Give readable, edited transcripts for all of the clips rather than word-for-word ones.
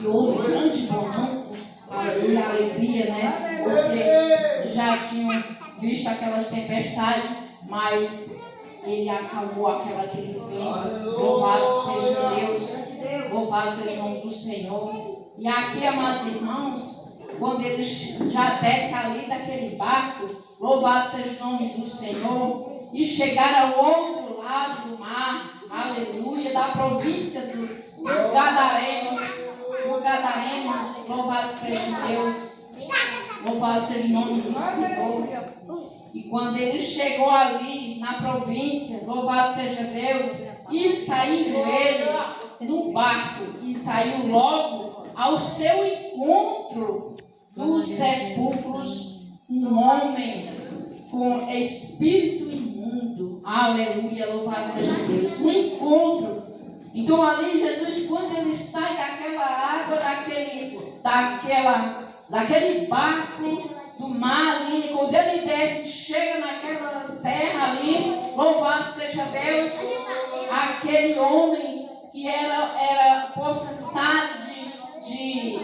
e houve grande bonança, aleluia, alegria, né? Porque já tinham visto aquelas tempestades, mas ele acalmou aquele vento. Louvado seja Deus, louvado seja o nome do Senhor. E aqui, amados irmãos, quando eles já descem ali daquele barco, louvado seja o nome do Senhor, e chegaram ao outro lado do mar, aleluia, da província dos Gadarenos, louvado seja Deus, louvado seja o nome do Senhor. E quando ele chegou ali na província, louvado seja Deus, e saiu ele do barco, e saiu logo ao seu encontro dos sepulcros um homem com espírito imundo. Aleluia, louvado seja Deus. Um encontro. Então ali Jesus, quando ele sai daquela água, daquele barco do mar ali, quando ele desce, chega naquela terra ali, louvado seja Deus, aquele homem que era possessado de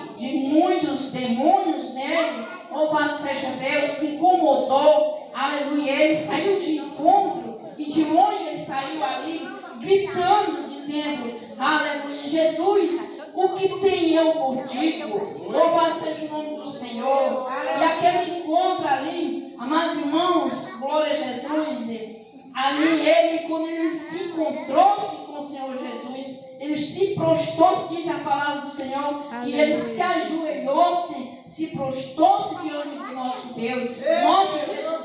muitos demônios nele, louvado seja Deus, se incomodou, aleluia, ele saiu de encontro, e de longe ele saiu ali, gritando, dizendo, aleluia, Jesus, o que tem eu contigo? Louvado seja o nome do Senhor. E aquele encontro ali, amados irmãos, glória a Jesus, ali ele, quando ele se encontrou-se com o Senhor Jesus, ele se prostrou, diz a palavra do Senhor, que ele se ajoelhou-se, se prostrou-se diante do nosso Deus, nosso Jesus Cristo,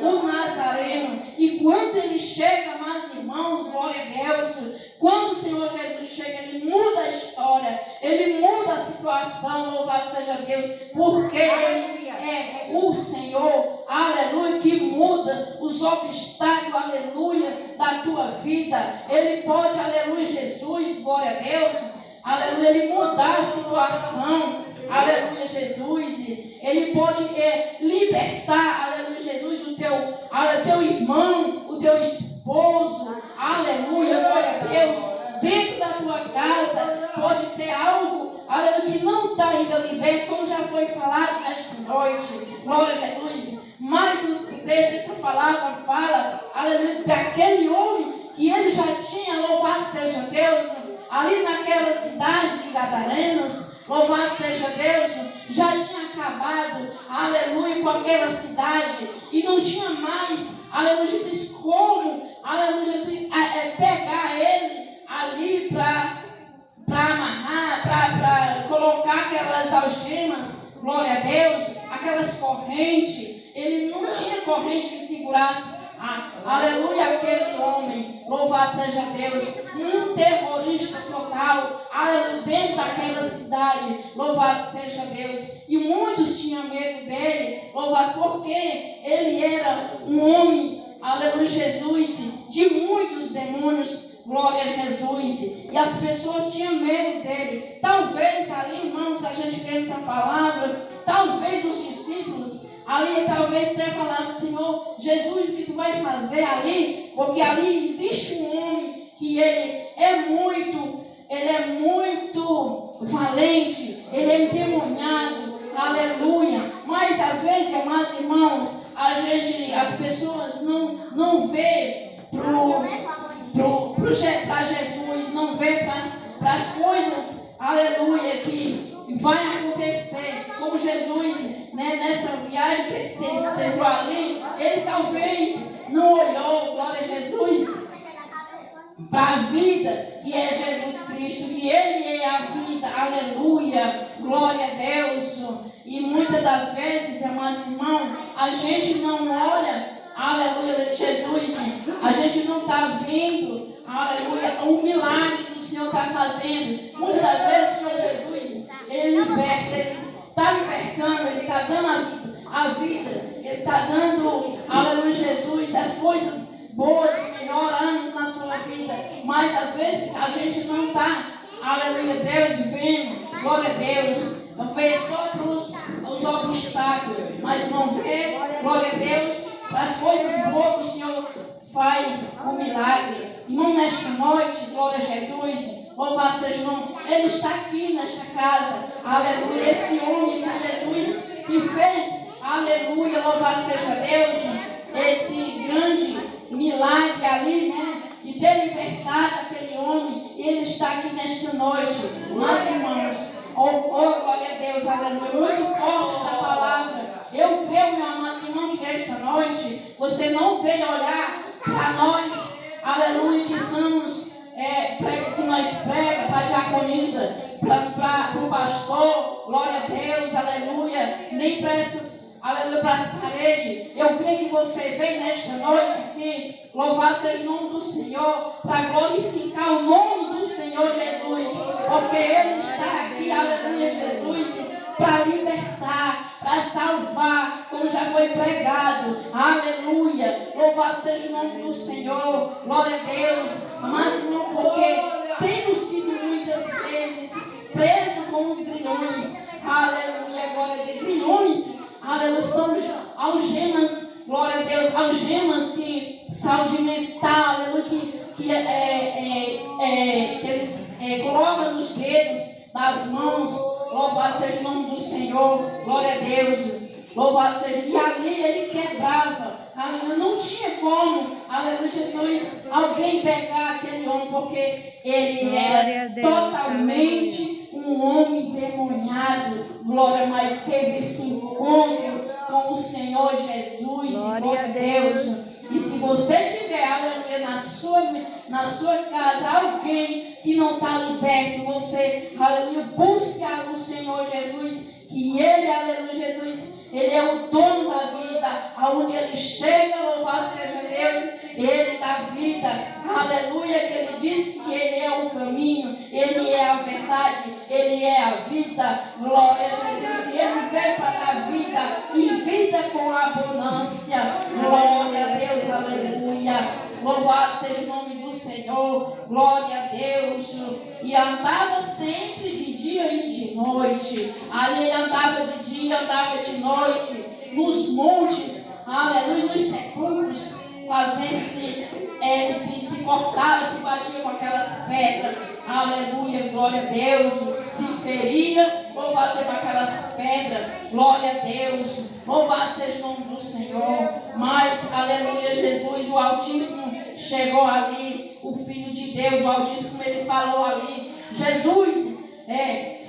o Nazareno. E quando ele chega, amados irmãos, glória a Deus, quando o Senhor Jesus chega, ele muda a história, ele muda a situação, louvado seja Deus, porque ele é o Senhor, aleluia, que muda os obstáculos, aleluia, da tua vida. Ele pode, aleluia, Jesus, glória a Deus, aleluia, ele mudar a situação, aleluia, Jesus, ele pode libertar, aleluia, Jesus, o teu irmão, o teu esposo, aleluia, glória a Deus, dentro da tua casa, pode ter algo, aleluia, que não está ainda liberto, como já foi falado nesta noite, glória a Jesus. Mas no texto dessa palavra fala, aleluia, daquele homem que ele já tinha, louvado seja Deus, ali naquela cidade de Gadarenos, louvado seja Deus, já tinha acabado, aleluia, com aquela cidade, e não tinha mais, aleluia, Jesus, como, aleluia, Jesus, pegar ele ali para amarrar, para colocar aquelas algemas, glória a Deus, aquelas correntes. Ele não tinha corrente que segurasse, aleluia, aquele homem, louvado seja Deus, um terrorista total, aleluia, dentro daquela cidade, louvado seja Deus. E muitos tinham medo dele, louvado, porque ele era um homem, aleluia, Jesus, de muitos demônios, glória a Jesus, e as pessoas tinham medo dele. Talvez ali, irmãos, a gente vê essa palavra, talvez os discípulos ali, talvez tenha falado, Senhor, Jesus, o que tu vai fazer ali? Porque ali existe um homem que ele é muito valente, ele é endemoniado, aleluia. Mas às vezes, amados irmãos, as pessoas não vê para Jesus, não vê para as coisas, aleluia, que vai acontecer. Como Jesus, né, nessa viagem que ele se entrou ali, ele talvez não olhou, glória a Jesus, para a vida que é Jesus Cristo, que ele é a vida, aleluia, glória a Deus. E muitas das vezes, amados irmãos, a gente não olha, aleluia, Jesus, a gente não está vendo, aleluia, o milagre que o Senhor está fazendo. Muitas das vezes, o Senhor Jesus, ele liberta, ele está libertando, ele está dando a vida, ele está dando, aleluia, Jesus, as coisas boas, melhorando na sua vida. Mas às vezes a gente não está, aleluia, Deus, vendo, glória a Deus, não vê só para os obstáculos, mas não vê, glória a Deus, as coisas boas que o Senhor faz, o milagre. Irmão, nesta noite, glória a Jesus, Louvado seja o nome. Ele está aqui nesta casa. Aleluia. Esse homem, esse Jesus que fez, aleluia, louvado seja Deus, esse grande milagre ali, né? E ter libertado aquele homem. E ele está aqui nesta noite. Mas, irmãos, oh, glória a Deus, aleluia. Muito forte essa palavra. Eu creio, meu amado irmão, que esta noite você não veio olhar para nós, aleluia, que somos, que nós pregamos, para a diaconisa, para o pastor, glória a Deus, aleluia, nem para essas, aleluia, para as paredes. Eu creio que você veio nesta noite aqui, louvado seja o nome do Senhor, para glorificar o nome do Senhor Jesus, porque Ele está aqui, aleluia, Jesus, para libertar, para salvar, como já foi pregado, aleluia, louvado seja o nome do Senhor, glória a Deus, mas não porque temos sido muitas vezes presos como os grilhões, aleluia, glória a Deus, grilhões, aleluia, são algemas, glória a Deus, algemas que são de metal, aleluia, que eles colocam nos dedos das mãos, louvado seja o nome do Senhor, glória a Deus, louvado seja, e ali ele quebrava, aleluia, não tinha como, aleluia, Jesus, alguém pegar aquele homem, porque ele era totalmente um homem demoniado, glória, mas teve esse encontro com o Senhor Jesus, glória a Deus. E se você tiver, aleluia, na sua casa, alguém que não está liberto, você, aleluia, busca o Senhor Jesus, que Ele, aleluia, Jesus, Ele é o dono da vida, aonde Ele chega, louvado seja Deus, Ele dá vida, aleluia, que Ele diz que Ele é o caminho, Ele é a verdade, Ele é a vida, glória a Jesus, e Ele veio para dar vida, e vida com abundância, glória a Deus, aleluia, louvado seja o nome do Senhor, glória a Deus, e andava sempre de dia e de noite, ali ele andava de dia, andava de noite, nos montes, aleluia, nos sepulcros, fazendo-se, se cortava, se batia com aquelas pedras, aleluia, glória a Deus, se feria, louvado seja com aquelas pedras, glória a Deus, louvado seja o nome do Senhor, mas, aleluia, Jesus, o Altíssimo, chegou ali, o Filho de Deus, o Altíssimo, como ele falou ali, Jesus,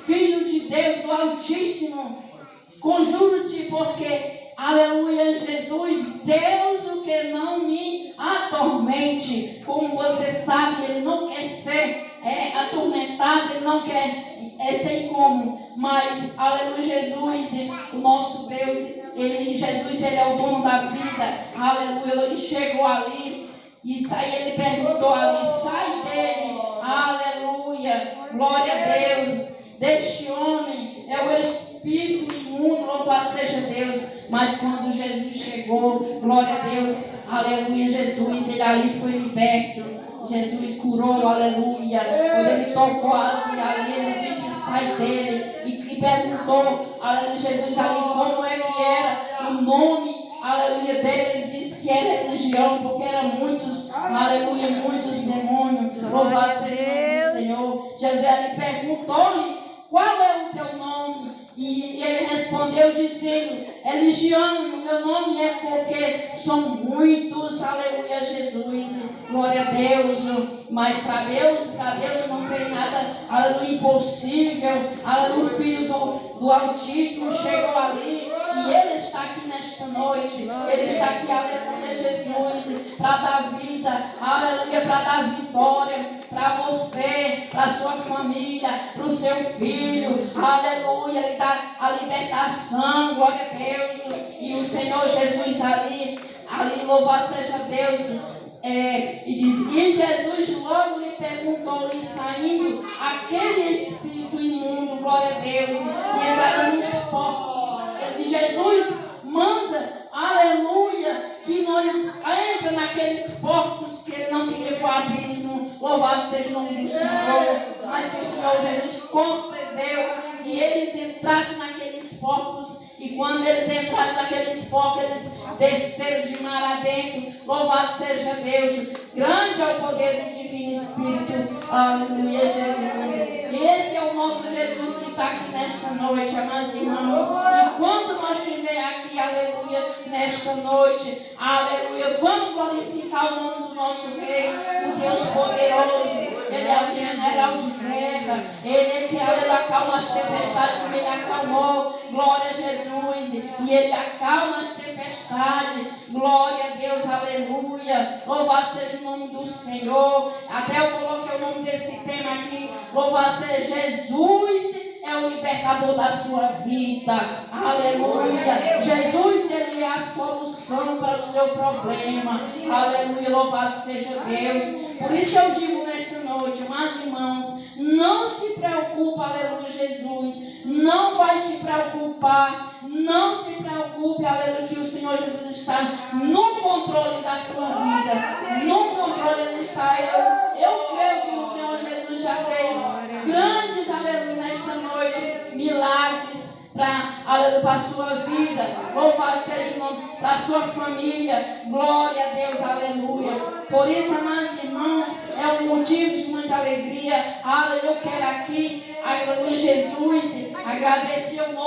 Filho de Deus, do Altíssimo, conjuro-te, porque, aleluia, Jesus, Deus, o que não me atormente, como você sabe, ele não quer ser atormentado, ele não quer ser incômodo, mas, aleluia, Jesus, o nosso Deus, Jesus, ele é o dono da vida, aleluia, ele chegou ali, e ele perguntou ali, sai dele, aleluia, glória a Deus, deste homem é o espírito imundo, louvado seja Deus. Mas quando Jesus chegou, glória a Deus, aleluia, Jesus, ele ali foi liberto, Jesus curou, aleluia, quando ele tocou ali, ele disse, sai dele, e perguntou, aleluia, Jesus ali, como é que era o nome, aleluia, dele, ele disse que era religião, porque eram muitos, aleluia, muitos demônios, louvado seja o nome do Senhor. Jesus ali perguntou-lhe, qual é o teu nome? E ele respondeu dizendo, Legião, o meu nome é porque são muitos, aleluia, Jesus, glória a Deus, mas para Deus não tem nada, aleluia, impossível, aleluia, o Filho do Altíssimo chegou ali, e Ele está aqui nesta noite, Ele está aqui, aleluia, Jesus, para dar vida, aleluia, para dar vitória, para você, para a sua família, para o seu filho, aleluia, Ele dá a libertação, glória a Deus, e o Senhor Jesus ali, louvado seja Deus, e diz, e Jesus logo lhe perguntou-lhe saindo aquele espírito imundo, glória a Deus, e entraram nos porcos. Ele diz, Jesus, manda, aleluia, que nós entra naqueles porcos que ele não queria para o abismo, louvado seja o nome do Senhor, mas que o Senhor Jesus concedeu que eles entrassem naqueles porcos, e quando eles entraram naqueles porcos, eles desceram de mar adentro, louvado seja Deus, grande é o poder de Divino Espírito. Aleluia, Jesus. Esse é o nosso Jesus que está aqui nesta noite, amados irmãos. Enquanto nós estiver aqui, aleluia, nesta noite, aleluia, vamos glorificar o nome do nosso Rei, o Deus poderoso. Ele é o general de guerra. Ele é que acalma as tempestades como ele acalmou. Glória a Jesus. E ele acalma as tempestades. Glória a Deus, aleluia. Louvado seja o nome do Senhor. Até eu coloquei o nome desse tema aqui. Louvado seja Jesus. É o libertador da sua vida. Aleluia. Jesus, ele é a solução para o seu problema. Aleluia. Louvado seja Deus. Por isso eu digo nesta noite, mas irmãos, não se preocupa, aleluia, Jesus. Não vai te preocupar. Não se preocupe, aleluia, que o Senhor Jesus está no controle da sua vida. No controle ele está. Eu creio que o Senhor Jesus já fez grandes, aleluia, nesta noite, milagres para a sua vida. Louvado seja o nome, para a sua família. Glória a Deus, aleluia. Por isso, amados irmãos, é um motivo de muita alegria. Aleluia, eu quero aqui, aleluia, Jesus, agradecer o nosso